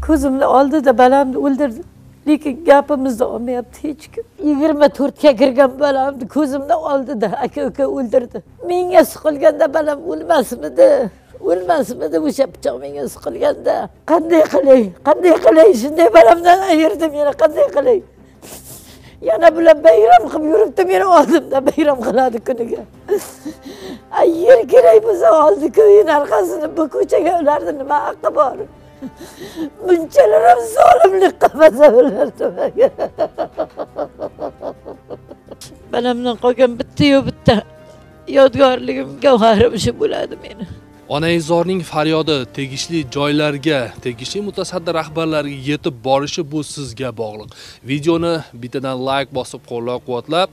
ko'zimni oldida balamni o'ldirdi. Lekin gapimizni olmayapti hech kim. 24 ga kirgan balamni ko'zimni oldida aka-uka o'ldirdi. Menga siqilganda balam o'lmasmidi? O'lmasmidi o'sha pichoq menga siqilganda? Qanday qilay? Shunday balamdan ayirdim yana qanday qilay? Yana bilan bayram qilib yuribdi, meni oldimda bayram qiladi kuniga. Yer kerak bo'lsa oldi ko'yin orqasini bu ko'chaga ularni nima haqqi bor? Bunchalar ham zolimlik qilmasa ulardi. Balamdan qolgan bitta yodgorligim, gavharim shu bo'ladi meni. Onaizorning faryodi tegishli joylarga, tegishli mutasaddi rahbarlarga yetib borishi bu sizga bog'liq. Videoni bittadan like bosib qo'llab-quvvatlab,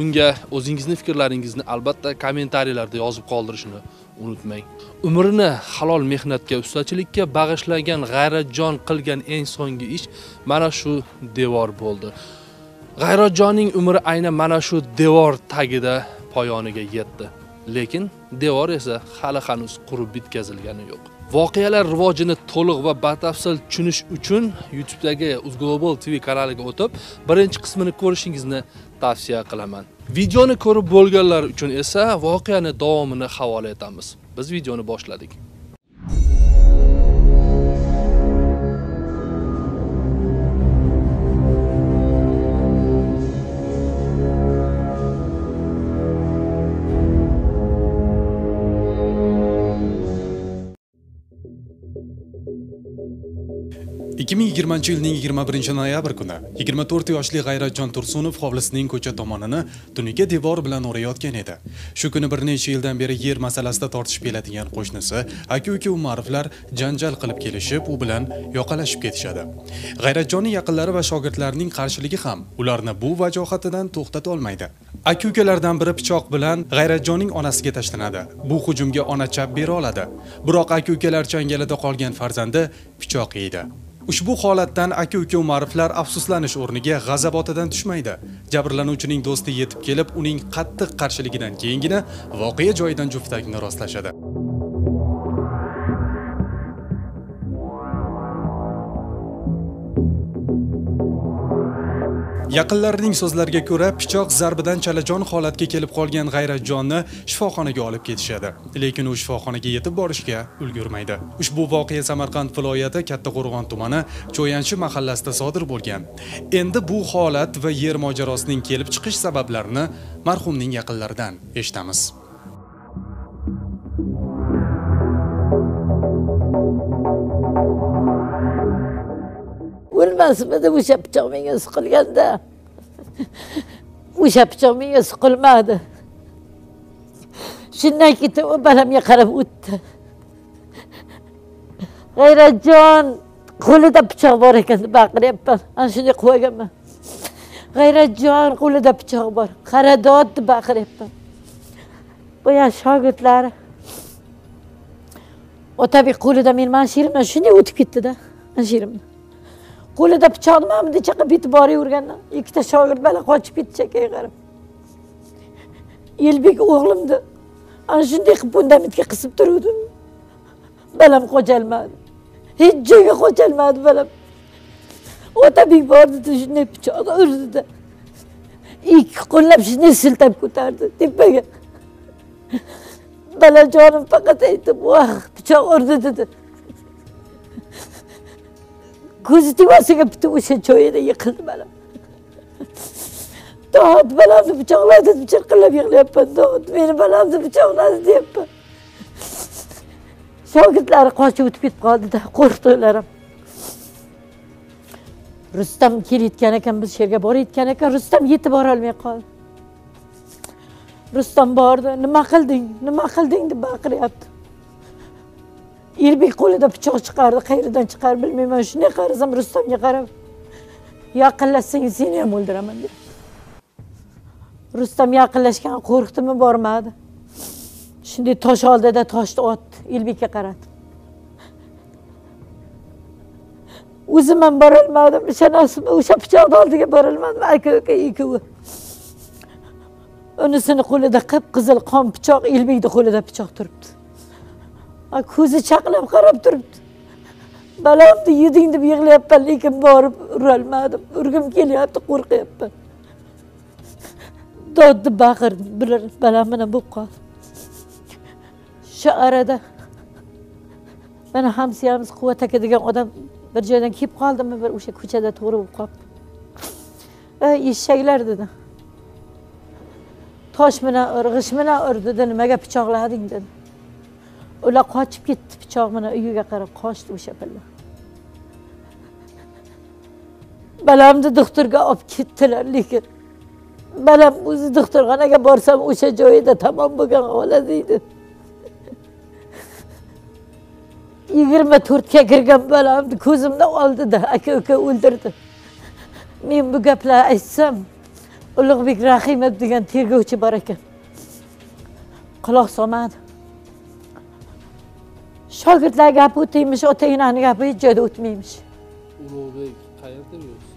unga o'zingizning fikrlaringizni albatta kommentariyalarda yozib qoldirishni unutmang. Umrini halol mehnatga, ustachilikka bag'ishlagan G'ayratjon qilgan eng so'nggi ish mana shu devor bo'ldi. G'ayratjonning umri aynan mana shu devor tagida poyoniga yetdi. Lekin devor esa hali hanuz qurib bitkazilgani yo'q. Voqealar rivojini to'liq va batafsil tushunish uchun YouTube'dagi UzGlobal TV kanaliga o'tib, birinchi qismini ko'rishingizni tavsiya qilaman. Videoni ko'rib bo'lganlar uchun esa voqeani davomini havola etamiz. Biz videoni boshladik. ...2020 yilning 21-noyabr kuni 24 yoshli G'ayratjon Tursunov hovlisining ko'cha tomonini tunuka devor bilan o'rayotgan edi. Shu kuni bir necha yildan beri yer masalasida tortishib keladigan qo'shnisi aka-uka Umarovlar janjal qilib kelishib, u bilan yoqalashib ketishadi. G'ayratjonning yaqinlari va shogirdlarining qarshiligi ham ularni bu vajohatidan to'xtata olmaydi. Aka-ukalardan biri pichoq bilan G'ayratjonning onasiga tashlanadi. Bu hujumga ona chap bera oladi. Biroq aka-ukalar changalida qolgan farzandi pichoq yeydi. Ushbu holatdan aka-uka Umarovlar afsuslanish o'rniga g'azabotidan tushmaydi. Jabrlanuvchining do'sti yetib kelib, uning qattiq qarshiligidan keyingina voqea joyidan juftakni rostlashadi. Yaqinlarining so'zlariga ko'ra, pichoq zarbidan chalajon holatga kelib qolgan G'ayratjonni shifoxonaga olib ketishadi. Lekin u shifoxonaga yetib borishga ulgurmaydi. Ushbu voqea Samarqand viloyati Kattaqo'rg'on tumani Cho'yanchi mahallasida sodir bo'lgan. Endi bu holat va yer mojarosining kelib chiqish sabablarini marhumning yaqinlaridan eshitamiz. O'lmasmidi o'sha pichoq menga siqilganda? O'sha pichoq menga siqilmadi. Shundan keyin u balamga qarab o'tdi. G'ayratjon, qo'lida pichoq bor ekan deb baqiryapman. Ana shunday qo'yganman. G'ayratjon, qo'lida pichoq bor. Qaradod deb baqiryapman. Bu ya shogirdlari. Otabek qo'lida men shirimdan shunday o'tib ketdi-da. Shirimdan. Qo'lida pichoqni mana bunday chaqib bitib boravergandan ikkita shogird bilan qochib ketdi chakkaga qarab. Elbek o'g'limdi. Ana shunday qilib bundan bitga qisib turuvdi. Balam qochalmadi. Hech joyga qochalmadi balam. Otabek bordi, shunday pichoqni urdi-da. Ikki qo'llab shunday siltab ko'tardi tepaga. Balajonim faqat aytib, "Voh, pichoq urdi" dedi. Ko'zi tivasiga bitta o'sha joyida yiqildi balam. Dod balamni pichoqladi deb chirqillab yig'layapman. Dod meni balamni pichoqladi deyapman. Shogirdlari qochib o'tib ketib qoldi-da, qo'rqdi ular ham. Rustam kelayotgan ekan, biz yerga borayotgan ekan, Rustam yetib bora olmay qoldi. Rustam bordi, "Nima qilding?" deb baqiryapti. Elbek qo'lida pichoq chiqardi, qayerdan chiqarib bilmayman. Shunday qarasam Rustamga qarab, "Yaqinlashsang seni ham o'ldiraman" dedi. Rustam yaqinlashgan, qo'rqdimi, bormadi. Shunday tosh oldida toshni otdi, Elbekka qaradi. O'zim ham bora olmadim, ishonasizmi? O'sha pichoqni oldiga bora olmadim, aka-uka ikkovi. Unisini qo'lida qip-qizil qon pichoq, Elbekning qo'lida pichoq turibdi. Ko'zi chaqnab qarab turibdi. Balamni yeding deb yig'layapman, lekin borib urolmadim. Urgim kelyapti, qo'rqyapman. Doddi baqirdim, bular balam bilan bo'lib qoldi. Shu arada mana hamsiyamiz Quvvat aka degan odam bir joydan kelib qoldimi, bir o'sha ko'chada to'g'ri bo'lib qolibdi. Eshaklar dedi. Tosh bilan g'ish bilan urdi dedi, nimaga pichoqlading dedi. Ular qochib ketdi, pichoq bilan uyiga qarab qochdi o'sha palla. Balamni doktorga olib ketdilar, lekin balam o'zi doktorxonaga borsam o'sha joyida tamom bo'lgan holat edi. 24 ga kirgan balamni ko'zimda oldida aka-uka o'ldirdi. Men bu gaplarni aytsam, Ulug'bek Rahimov degan tergovchi bor ekan. Quloq solmadi. Shogirdlar gapi o'taymish, ota-onani gapi hech joyda o'tmaymish. Ulug'bek qayerda yursiz?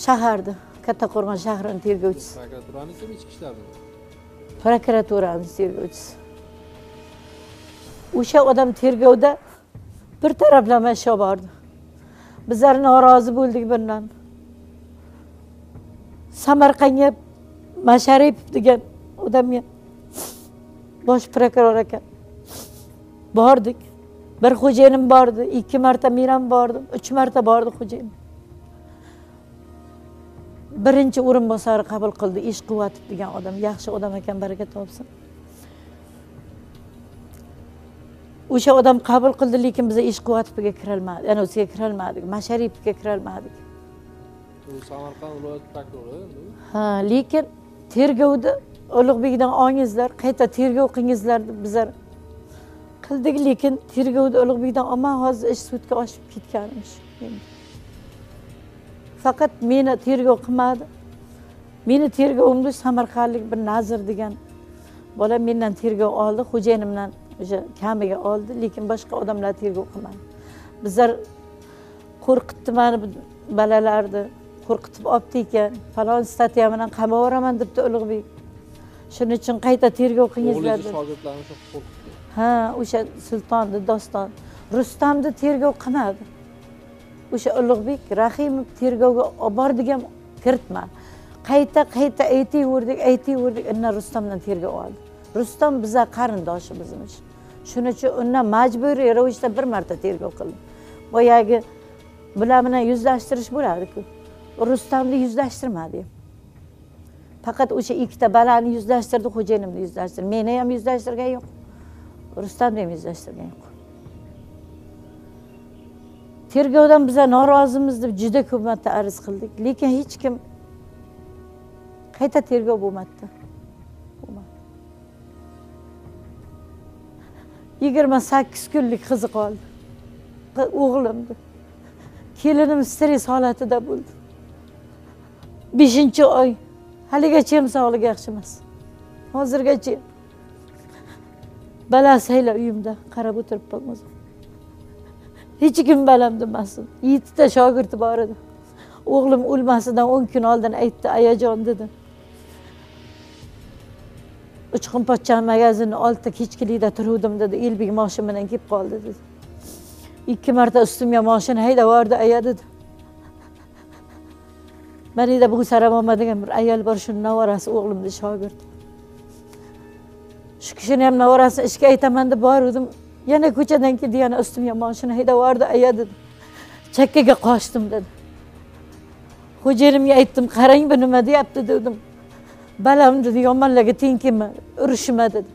Shaharda, Kattaqo'rg'on shahrining tergovchisi. Prokuraturanikimi, ichki ishlarmi? Prokuraturaning tergovchisi. O'sha odam tergovda bir taraflama ish bordi. Bizlar norozi bo'ldik bundan. Samarqandga Masharipov degan odamga bosh prokuror ekan. Bordik. Bir xo'jayinim bordi, 2 marta men bordim, 3 marta bordi xo'jayinim. Birinchi o'rinbosari qabul qildi, Ish Quvvatov degan odam, yaxshi odam ekan, baraka topsin. O'sha odam qabul qildi, lekin biz Ish Quvvatovga kira olmadik, ya'ni o'ziga kira olmadik, Masharipovga kira olmadik. U Samarqand viloyat prokurori. Ha, lekin tergovda Ulug'bekdan olingizlar, qayta tergov qilingizlar deb bizlar qildik, lekin tergovda Ulug'bekdan olmay hozir ish sudga oshib ketganmish. Faqat meni tergov qilmadi. Meni tergovimda Samarqandlik bir Nazir degan bola mendan tergov oldi, xo'jayinimdan o'sha kamiga oldi, lekin boshqa odamlar tergov qilmadi. Bizlar qo'rqitdi meni balalarni, qo'rqitib olibdi ekan, falon statya bilan qamab yuboraman debdi Ulug'bek. Shuning uchun qayta tergov qilingizlar dedi. Shogirdlarni shu qo'rqitdi. Ha, o'sha Sultonni, Doston, Rustamni tergov qilmadi. O'sha Ulug'bek Rahimov tergovga olib bordigan kiritma. Qayta aytayverdik, undan Rustamdan tergov oldi. Rustam bizlar qarindoshimizmiz. Shuning uchun undan majburiy ravishda bir marta tergov qildim. Boyagi bular bilan yuzlashtirish bo'ladi-ku. Rustamni yuzlashtirmadi. Faqat o'sha ikkita balani yuzlashtirdi, xo'jayinimni yuzlashtirdi. Meni ham yuzlashtirgan yo'q. Rustamni ham yuzlashtirgan yo'q. Tergovdan biz norozimiz deb juda ko'p marta arz qildik, lekin hech kim qayta tergov bo'lmadi. 28 kunlik qizi qoldi. O'g'limdi. Kelinim stress holatida bo'ldi. 5-oy. Haligacha ham sog'ligi yaxshi emas. Hozirgacha balasayla uyimda qarab o'tiribman o'zim. Hech kim balam demasin. 7 ta shogirdi bor edi. O'g'lim o'lmasidan 10 kun oldin aytdi, ayajon dedi. Uchqunpochcha magazinning oldida kechkilikda turuvdim dedi. Elbek mashina bilan kelib qoldi dedi. 2 marta ustimga mashina haydab yubordi, aya dedi. Menida bu Saramoma degan bir ayol bor, shu navorasi o'g'limning shogirdi. Shu kishini ham navorasini ishga aytaman deb bordim. Yana ko'chadan keldi, yana ustimga mashina haydab yubordi, aya dedi. Chakkaga qochdim dedi. Xo'jayinimga aytdim, qarang bu nima deyapti dedim. Balam dedi, yomonlarga teng kelma, urushma dedi.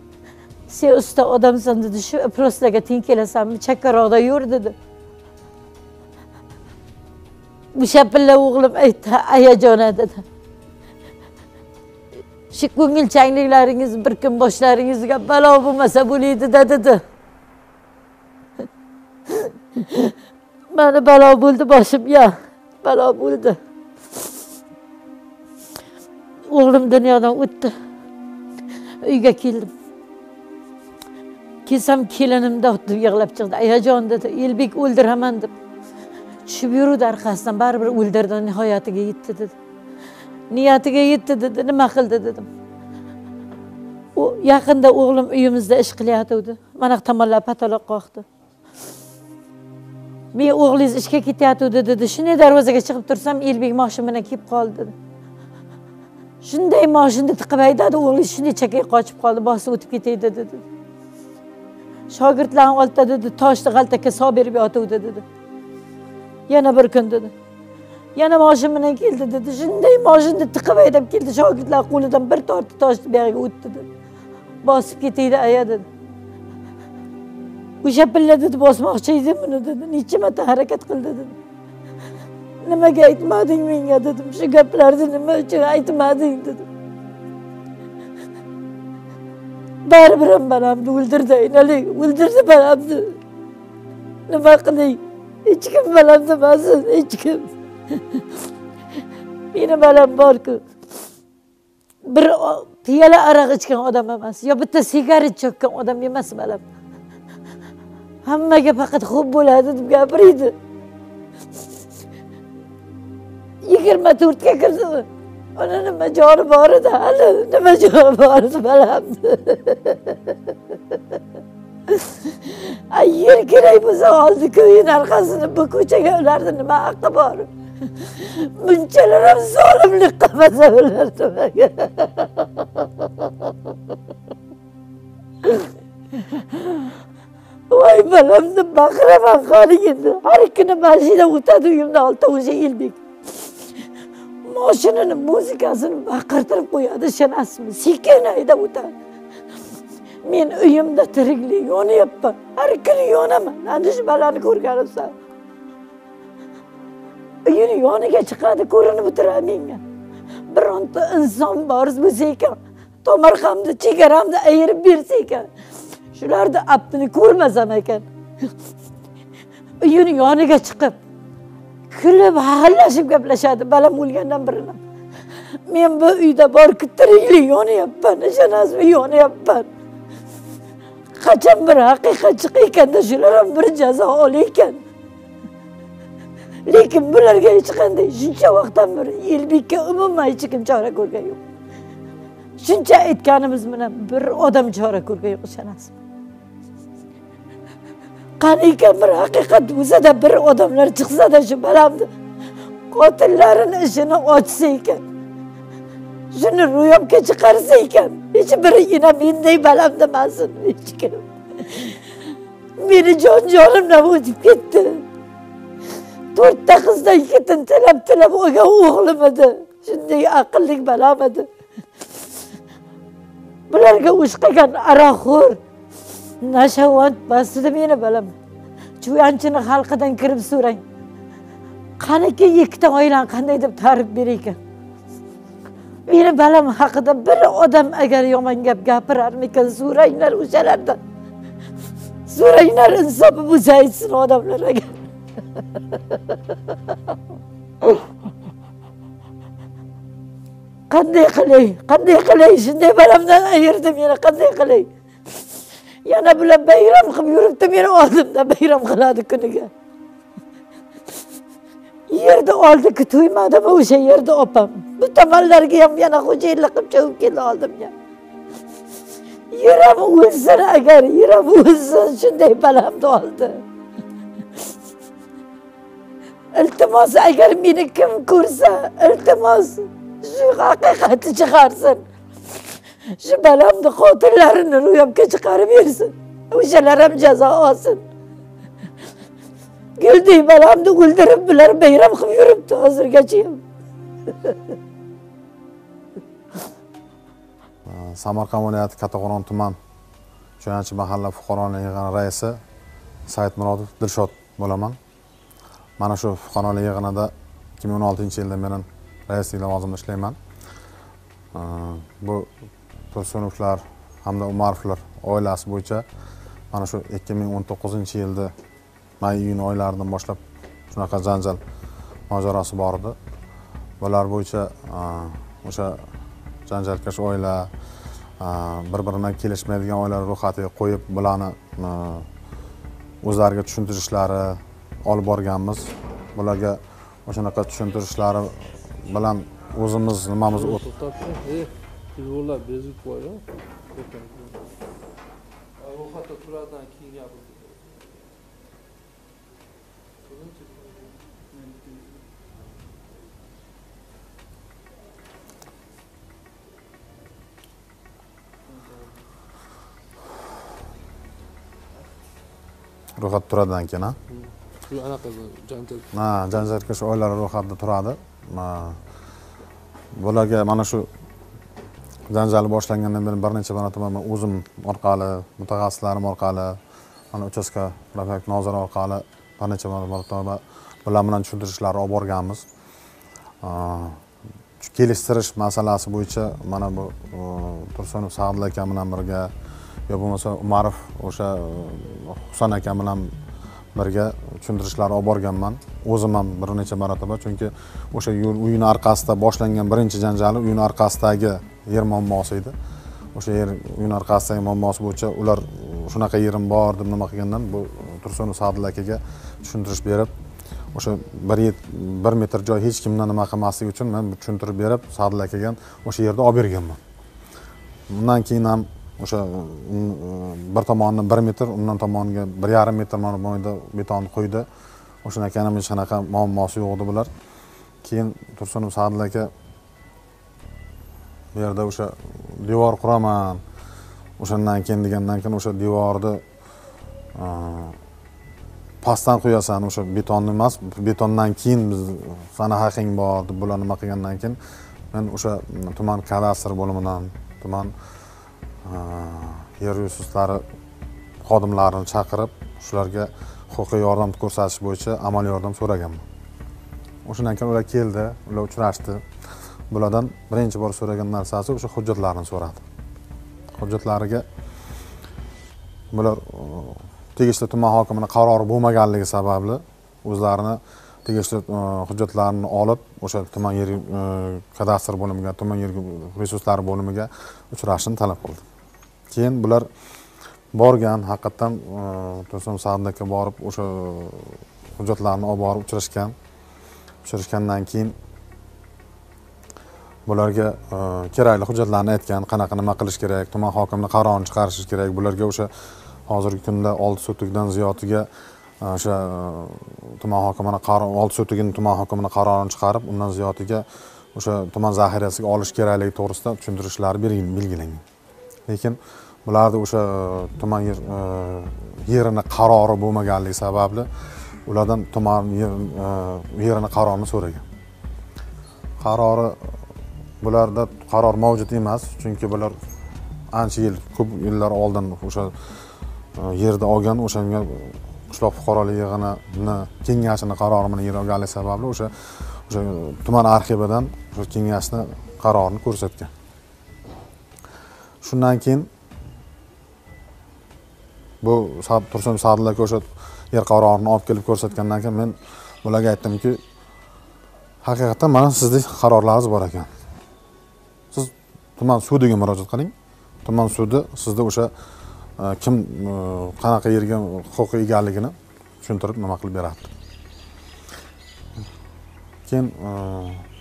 Sen usta odamsan dedi, shu proslarga teng kelasanmi, chakkaroqda yur dedi. O'sha pilla o'g'lim aytdi, ayajona dedi. Shu ko'ngilchanliklaringiz bir kun boshlaringizga balo bo'lmasa bo'ladi dedi. Mana balo bo'ldi boshimga, balo bo'ldi. O'g'lim dunyodan o'tdi. Uyga keldim. Kelsam kelinimda o'tib yig'lab chiqdi. Ayajon dedi, Elbek o'ldiraman deb. Tushib yurdi orqasidan, baribir o'ldirdi, nihoyatiga yetdi dedi. Niyatiga yetdi dedi, nima qildi dedim. U yaqinda o'g'lim uyimizda ish qilyotdi. Mana tomonlar pataloq qoqdi. Men o'g'lingiz ishga ketyapti dedi. Shunday darvozaga chiqib tursam, Elbek mashina bilan kelib qoldi dedi. Shunday mashinani tiqib haydadi, o'g'lingiz shunday chakay qochib qoldi, bosib o'tib ketaydi dedi. Shogirdlarni oldi dedi, toshni g'altakka solib berib yotuvdi dedi. Yana bir kun dedi. Yana mashina bilan keldi dedi. Shunday mashinani tiqib haydab keldi, shogirdlar qo'lidan bir tortdi toshni bu yerga o'tdi dedi. Bosib ketaydi aya dedi. O'sha pilla dedi, bosmoqchi edim buni dedi. Necha marta harakat qildi dedi. Nimaga aytmading menga dedim. Shu gaplarni nima uchun aytmading dedim. Baribir ham balamni o'ldirdi, aynalik, o'ldirdi balamni. Nima qilay? Hech kim balamni emassin, hech kim. Meni balam bor-ku. Bir piyola aroq ichgan odam emas, yo bitta sigaret chekkan odam emas balam. Hammaga faqat xo'p bo'ladi deb gapirdi. 24 ga kirdi. Ona nima joni bor edi, hali nima joni bor edi balamdi. Ay yer kerak bo'lsa oldi-ku, orqasini bu ko'chaga ularni nima haqqi bor? Bunchalar ham zolimlik qilmasa ular nimaga? Voy balamni baqiraman qoling endi. Har kuni mashina o'tadi uyimdan oldi o'sha Elbek. Mashinani muzikasini baqirtirib qo'yadi, ishonasizmi? Sekin haydab o'tadi. Men uyimda tiriklik yonyapman. Har kuni yonaman. Ana shu balani ko'rganimsan. Uyini yoniga chiqadi, ko'rinib o'tiradi menga. Bironta inson bor bo'lsa ekan, tomirxamni, chegaramni ayirib bersa ekan. Shularni aptini ko'rmasam ekan. Uyini yoniga chiqib, kulib, haqillashib gaplashadi balam o'lgandan birini. Men bu uyda bor-ku tiriklik yonyapman, ishonasizmi, yonyapman. Qachon bir haqiqat chiqaykanda shular ham bir jazo olaykan. Lekin bularga hech qanday shuncha vaqtdan beri Elbekka umuman hech kim chora ko'rgan yo'q. Shuncha aytganimiz bilan bir odam chora ko'rgan yo'q, ishonasizmi? Qaniykan bir haqiqat bo'lsa-da bir odamlar chiqsa-da shu balamni qotillarining ishini ochsa ekan. Shuni ro'yobga chiqarsa ekan, hech biri yana menday balamni emasin, hech kim. Meni jon-jonimdan o'tib ketdi. 4 ta qizdan 2 tilab olgan o'g'lim edi. Shunday aqlli balam edi. Bularga ush qilgan aroqxo'r, nashavand bastida meni balam. Chuyanchini xalqidan kirib so'rang. Qaniki 2 ta oilani qanday deb ta'rif beraykan? Meni balam haqida bir odam agar yomon gap gapirarmikan, so'ranglar o'shalardan. So'ranglar, insofi bo'lsa aytsin odamlar agar. Qanday qilay, shunday balamdan ayirdim meni, qanday qilay? Yana bular bayram qilib yuribdi, meni oldimda bayram qiladi kuniga. Yerda oldi-ku to'ymadimi o'sha yerda opam. Bu tomonlarga ham yana xo'jayinlik qilib cho'kib keldi oldimga. Yeram o'lsin agar, yeram o'lsin, shunday balamni oldi. Iltimos agar meni kim ko'rsa, iltimos shu haqiqatni chiqarsin. Shu balamni qotillarini ro'yobga chiqarib bersin. O'shalar ham jazo olsin. Guldek balamni o'ldirib bular bayram qilib yuribdi hozirgacha ham. Samarqand viloyati Kattaqo'rg'on tuman Cho'yanchi mahalla fuqarolar yig'ini raisi Saidmurodov Dilshod bo'laman. Mana shu fuqarolar yig'inida 2016-yilda men raislik lavozimida ishlayman. Bu Tursunovlar hamda Umarovlar oilasi bo'yicha mana shu 2019-yilda may-iyun oylaridan boshlab shunaqa janjal mojarosi bor edi. Bular bo'yicha o'sha janjalkash oila, bir-biridan kelishmaydigan oilalar ro'yxatiga qo'yib, bularni o'zlariga tushuntirishlari olib borganmiz. Bularga o'shanaqa tushuntirishlari bilan o'zimiz nimamiz yo'llar bezib qo'ydi. Ro'yxatda turadigan keyin gapirdik. ro'yxat turadidan keyin ha. Shu anaqa janjal. Ha, janjalkash oilalar ro'yxatida turadi. Bularga mana shu janjal boshlangandan beri bir necha marotaba men o'zim orqali, mutaxassislarim orqali, mana uchastka profilaktik noziri orqali bir necha marotaba bular bilan tushuntirishlar olib borganmiz. Kelishtirish masalasi bo'yicha mana bu Tursunov Sa'dul aka bilan birga yo bo'lmasa Umarov o'sha Husan aka bilan birga tushuntirishlar olib borganman. O'zim ham bir necha marotaba, chunki o'sha uyning orqasida boshlangan birinchi janjali uyning orqasidagi yer muammosi edi. O'sha yer uyning orqasidagi muammosi bo'yicha ular shunaqa yerim bor deb nima qilgandan bu Tursunov Sa'dul akaga tushuntirish berib, o'sha 1 metr joy hech kimdan nima qilmasligi uchun men tushuntirib berib, Sa'dul akaga o'sha yerda olib berganman. Bundan keyin ham o'sha bir tomonidan 1 metr, undan tomoniga 1,5 metr mo'yda beton qo'ydi. O'shanaqa ham hech qanaqa muammosi yo'q edi bular. Keyin Tursunov Sa'dul aka bu yerda o'sha devor quraman. O'shandan keyin degandan keyin o'sha devorni pastdan qo'yasan, o'sha betonni emas, betondan keyin biz sana haqing bor deb bular nima qilgandan keyin men o'sha tuman kadastr bo'limidan, tuman yer resurslari xodimlarini chaqirib, shularga huquqiy yordam ko'rsatish bo'yicha amaliy yordam so'raganman. O'shandan keyin ular keldi, ular uchrashdi. Bulardan birinchi bor so'ragan narsasi o'sha hujjatlarni so'radi. Hujjatlariga bular tegishli tuman hokimining qarori bo'lmaganligi sababli o'zlarini tegishli hujjatlarini olib o'sha tuman yer kadastr bo'limiga, tuman yer resurslari bo'limiga uchrashishni talab qildi. Keyin bular borgan, haqiqatan Tursunov Sa'dul aka borib o'sha hujjatlarni olib borib uchrashgan. Uchrashgandan keyin bularga kerakli hujjatlarni aytgan, qanaqa nima qilish kerak, tuman hokimining qarorini chiqarish kerak. Bularga o'sha hozirgi kunda 6 sotikdan ziyodiga o'sha tuman hokimining qarori 6 sotigining tuman hokimining qarorini chiqarib, undan ziyodiga o'sha tuman zaxirasiga olish kerakligi to'g'risida tushuntirishlar belgilangan. Lekin bularda o'sha tuman yerini qarori bo'lmaganligi sababli ulardan tuman yerini qarorini so'ragan. Qarori bularda qaror mavjud emas, chunki bular ancha yil, ko'p yillar oldin o'sha yerda olgan, o'shanga qishloq fuqarolik yig'ini kengashini qarori bilan yer olganligi sababli o'sha tuman arxividan o'sha kengashni qarorini ko'rsatgan. Shundan keyin bu Tursunov Sa'dul aka o'sha yer qarorini olib kelib ko'rsatgandan keyin men ularga aytdimki, haqiqatan mana sizning qarorlaringiz bor ekan. Siz tuman sudiga murojaat qiling. Tuman sudi sizda o'sha kim qanaqa yerga huquqi egaligini tushuntirib nima qilib beradi. Keyin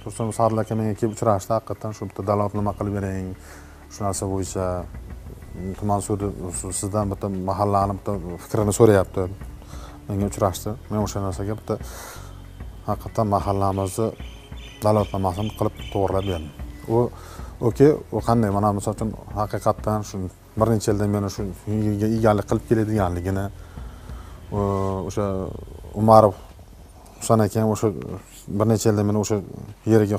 Tursunov Sa'dul aka menga kelib uchrashdi, haqiqatan shu bitta dalolat nima qilib bering, shu narsa bo'yicha tuman sudi sizdan bitta mahallani bitta fikrini so'rayapti. Menga uchrashdi. Men o'sha narsaga bitta haqiqatan mahallamizni dalolatnomasini qilib to'g'rilab berdim. U qanday, mana misol uchun haqiqatan shu bir necha yildan beri shu yerga egalik qilib keladiganligini, o'sha Umarov Husan aka o'sha bir necha yildan beri o'sha yeriga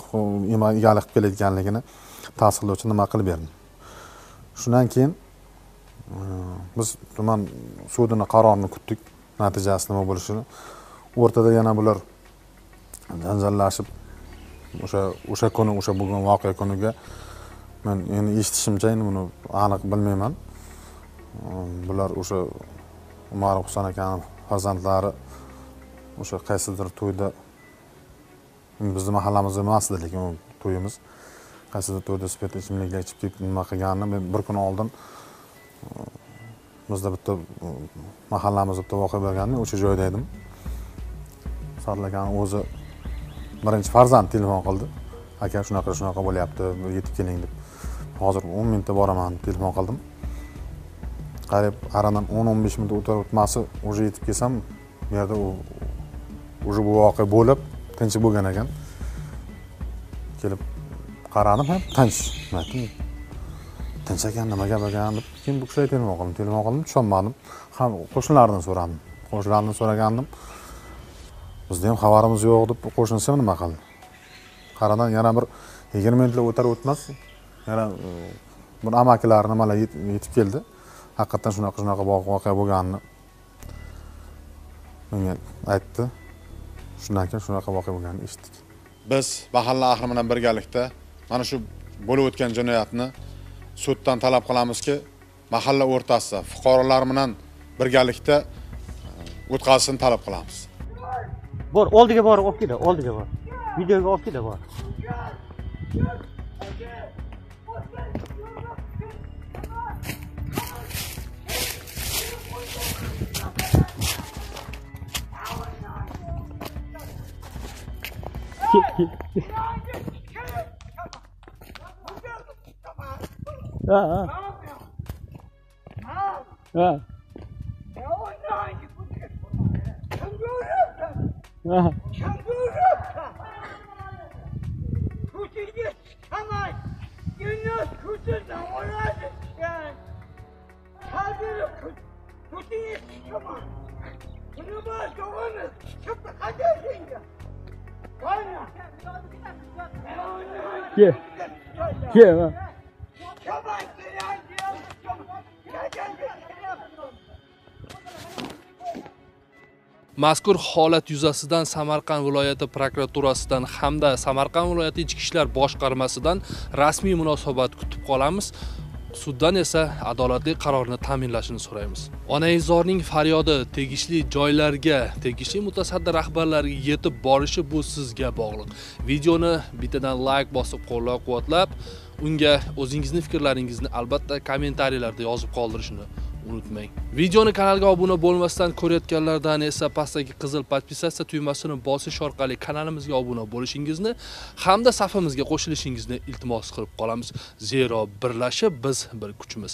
egalik qilib keladiganligini tasdiqlovchi nima qilib berdim. Shundan keyin biz tuman sudining qarorini kutdik, natijasi nima bo'lishini. O'rtada yana bular janjallashib o'sha kuni, o'sha bo'lgan voqea kuniga men endi eshitishimcha, endi buni aniq bilmayman. Bular o'sha Umarov Husan akaning farzandlari o'sha qaysidir to'yda, bizning mahallamizda emas edi, lekin u to'yimiz qaysidir to'yda spirt ichimliklar ichib kelib nima qilganini men bir kun oldin bizda bitta mahallamizda bitta voqea bo'lganda o'sha joyda edim. Sa'dul akaning o'zi birinchi farzand telefon qildi. Aka shunaqa bo'lyapti, yetib keling deb. Hozir 10 minutda boraman deb telefon qildim. Qarib aradan 10-15 minut o'tmasi o'sha yetib kelsam, bu yerda u уже bu voqea bo'lib tinch bo'lgan ekan. Kelib qaradim ham tinch. Aytdim, tinch ekan, nima gap ekan deb keyin bu kishiga telefon qildim, tushunmadim. Ham qo'shnilardan so'radim. Qo'shnilardan so'ragandim. Bizda ham xabarimiz yo'q deb qo'shnisi nima qildi? Qaradan yana bir 20 minutlar o'tar o'tmas yana bu amakilar nimalar yetib keldi. Haqiqatan shunaqa voqea bo'lganini menga aytdi. Shundan keyin shunaqa voqea bo'lganini eshitdik. Biz mahalla ahli bilan birgalikda mana shu bo'lib o'tgan jinoyatni suddan talab qilamizki, mahalla o'rtasida fuqarolar bilan birgalikda o'tkazishni talab qilamiz. Bor, oldiga borib olib keldi, oldiga bor. Videoga olib keldi, bor. Mazkur holat yuzasidan Samarqand viloyati prokuraturasidan hamda Samarqand viloyati ichki ishlar boshqarmasidan rasmiy munosabat kutib qolamiz. Suddan esa adolatli qarorni ta'minlashini so'raymiz. Onaizorning faryodi tegishli joylarga, tegishli mutasaddi rahbarlarga yetib borishi bu sizga bog'liq. Videoni bittadan like bosib qo'llab-quvvatlab, unga o'zingizning fikrlaringizni albatta kommentariyalarda yozib qoldirishni unutmang. Videoni kanalga obuna bo'lmasdan ko'rayotganlardan esa pastdagi qizil podpisatsiya tugmasini bosish orqali kanalimizga obuna bo'lishingizni hamda safimizga qo'shilishingizni iltimos qilib qolamiz. Zero birlashib biz bir kuchimiz.